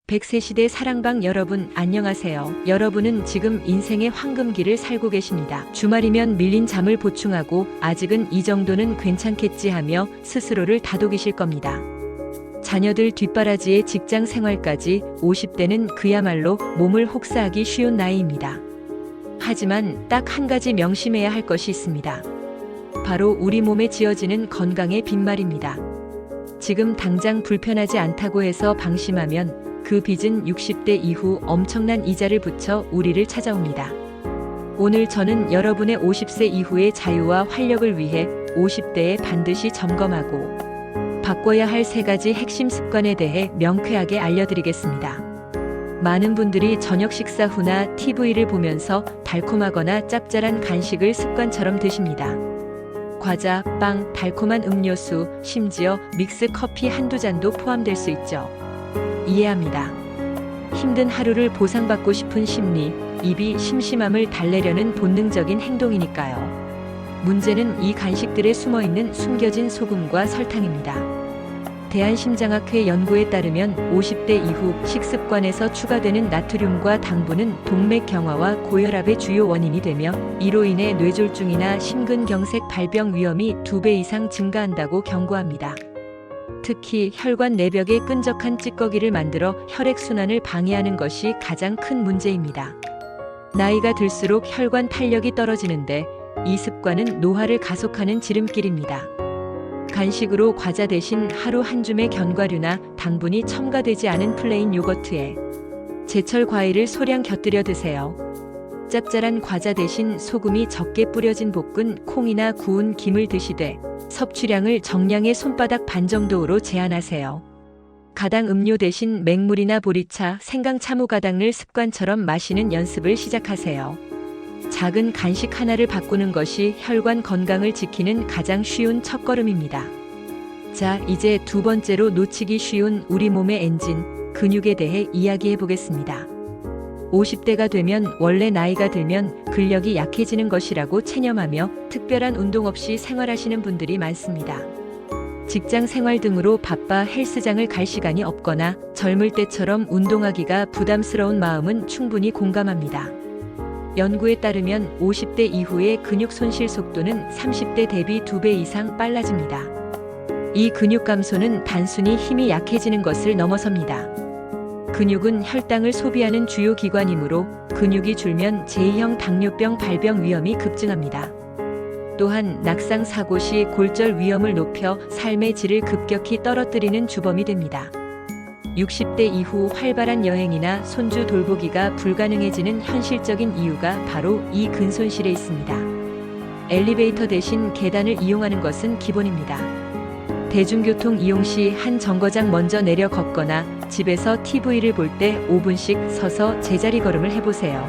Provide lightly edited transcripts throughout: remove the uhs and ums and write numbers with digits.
100세 시대 사랑방 여러분 안녕하세요. 여러분은 지금 인생의 황금기를 살고 계십니다. 주말이면 밀린 잠을 보충하고 아직은 이 정도는 괜찮겠지 하며 스스로를 다독이실 겁니다. 자녀들 뒷바라지에 직장 생활까지 50대는 그야말로 몸을 혹사하기 쉬운 나이입니다. 하지만 딱 한 가지 명심해야 할 것이 있습니다. 바로 우리 몸에 지어지는 건강의 빈말입니다. 지금 당장 불편하지 않다고 해서 방심하면 그 빚은 60대 이후 엄청난 이자를 붙여 우리를 찾아옵니다. 오늘 저는 여러분의 50세 이후의 자유와 활력을 위해 50대에 반드시 점검하고 바꿔야 할 3가지 핵심 습관에 대해 명쾌하게 알려드리겠습니다. 많은 분들이 저녁 식사 후나 TV를 보면서 달콤하거나 짭짤한 간식을 습관처럼 드십니다. 과자, 빵, 달콤한 음료수, 심지어 믹스 커피 한두 잔도 포함될 수 있죠. 이해합니다. 힘든 하루를 보상받고 싶은 심리, 입이 심심함을 달래려는 본능적인 행동이니까요. 문제는 이 간식들에 숨어있는 숨겨진 소금과 설탕입니다. 대한심장학회 연구에 따르면 50대 이후 식습관에서 추가되는 나트륨과 당분은 동맥 경화와 고혈압의 주요 원인이 되며 이로 인해 뇌졸중이나 심근경색 발병 위험이 2배 이상 증가한다고 경고합니다. 특히 혈관 내벽에 끈적한 찌꺼기를 만들어 혈액순환을 방해하는 것이 가장 큰 문제입니다. 나이가 들수록 혈관 탄력이 떨어지는데 이 습관은 노화를 가속하는 지름길입니다. 간식으로 과자 대신 하루 한 줌의 견과류나 당분이 첨가되지 않은 플레인 요거트에 제철 과일을 소량 곁들여 드세요. 짭짤한 과자 대신 소금이 적게 뿌려진 볶은 콩이나 구운 김을 드시되 섭취량을 정량의 손바닥 반 정도로 제한하세요. 가당 음료 대신 맹물이나 보리차, 생강차무가당을 습관처럼 마시는 연습을 시작하세요. 작은 간식 하나를 바꾸는 것이 혈관 건강을 지키는 가장 쉬운 첫걸음입니다. 자, 이제 2번째로 놓치기 쉬운 우리 몸의 엔진, 근육에 대해 이야기해 보겠습니다. 50대가 되면 원래 나이가 들면 근력이 약해지는 것이라고 체념하며 특별한 운동 없이 생활하시는 분들이 많습니다. 직장 생활 등으로 바빠 헬스장을 갈 시간이 없거나 젊을 때처럼 운동하기가 부담스러운 마음은 충분히 공감합니다. 연구에 따르면 50대 이후의 근육 손실 속도는 30대 대비 2배 이상 빨라집니다. 이 근육 감소는 단순히 힘이 약해지는 것을 넘어섭니다. 근육은 혈당을 소비하는 주요 기관이므로 근육이 줄면 제2형 당뇨병 발병 위험이 급증합니다. 또한 낙상 사고 시 골절 위험을 높여 삶의 질을 급격히 떨어뜨리는 주범이 됩니다. 60대 이후 활발한 여행이나 손주 돌보기가 불가능해지는 현실적인 이유가 바로 이 근손실에 있습니다. 엘리베이터 대신 계단을 이용하는 것은 기본입니다. 대중교통 이용 시 한 정거장 먼저 내려 걷거나 집에서 TV를 볼 때 5분씩 서서 제자리 걸음을 해보세요.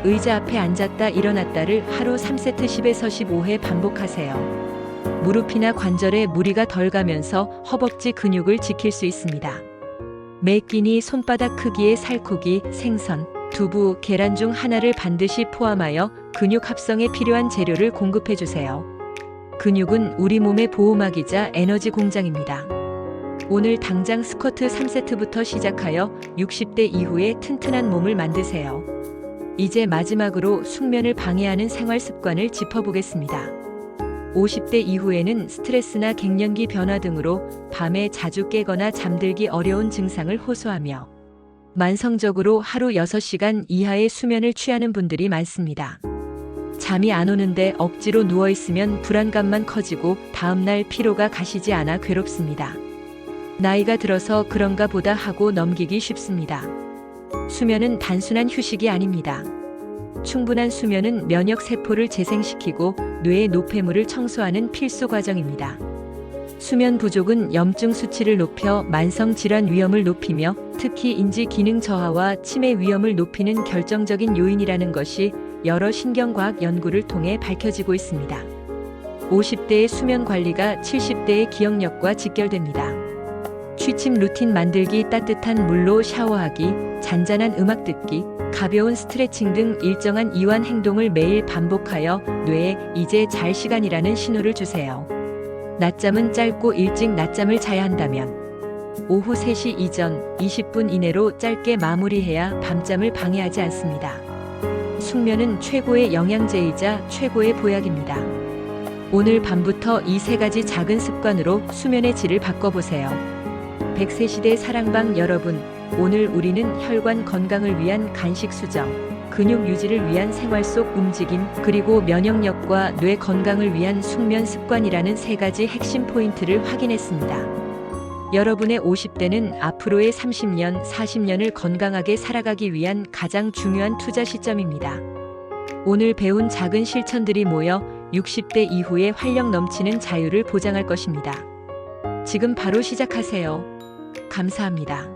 의자 앞에 앉았다 일어났다를 하루 3세트 10에서 15회 반복하세요. 무릎이나 관절에 무리가 덜 가면서 허벅지 근육을 지킬 수 있습니다. 매 끼니 손바닥 크기의 살코기, 생선, 두부, 계란 중 하나를 반드시 포함하여 근육 합성에 필요한 재료를 공급해주세요. 근육은 우리 몸의 보호막이자 에너지 공장입니다. 오늘 당장 스쿼트 3세트부터 시작하여 60대 이후에 튼튼한 몸을 만드세요. 이제 마지막으로 숙면을 방해하는 생활 습관을 짚어보겠습니다. 50대 이후에는 스트레스나 갱년기 변화 등으로 밤에 자주 깨거나 잠들기 어려운 증상을 호소하며 만성적으로 하루 6시간 이하의 수면을 취하는 분들이 많습니다. 잠이 안 오는데 억지로 누워있으면 불안감만 커지고 다음날 피로가 가시지 않아 괴롭습니다. 나이가 들어서 그런가 보다 하고 넘기기 쉽습니다. 수면은 단순한 휴식이 아닙니다. 충분한 수면은 면역 세포를 재생시키고 뇌의 노폐물을 청소하는 필수 과정입니다. 수면 부족은 염증 수치를 높여 만성 질환 위험을 높이며 특히 인지 기능 저하와 치매 위험을 높이는 결정적인 요인이라는 것이 여러 신경과학 연구를 통해 밝혀지고 있습니다. 50대의 수면 관리가 70대의 기억력과 직결됩니다. 취침 루틴 만들기, 따뜻한 물로 샤워하기, 잔잔한 음악 듣기, 가벼운 스트레칭 등 일정한 이완 행동을 매일 반복하여 뇌에 이제 잘 시간이라는 신호를 주세요. 낮잠은 짧고 일찍 낮잠을 자야 한다면 오후 3시 이전 20분 이내로 짧게 마무리해야 밤잠을 방해하지 않습니다. 숙면은 최고의 영양제이자 최고의 보약입니다. 오늘 밤부터 이 3가지 작은 습관으로 수면의 질을 바꿔보세요. 100세 시대 사랑방 여러분, 오늘 우리는 혈관 건강을 위한 간식 수정, 근육 유지를 위한 생활 속 움직임, 그리고 면역력과 뇌 건강을 위한 숙면 습관이라는 3가지 핵심 포인트를 확인했습니다. 여러분의 50대는 앞으로의 30년, 40년을 건강하게 살아가기 위한 가장 중요한 투자 시점입니다. 오늘 배운 작은 실천들이 모여 60대 이후에 활력 넘치는 자유를 보장할 것입니다. 지금 바로 시작하세요. 감사합니다.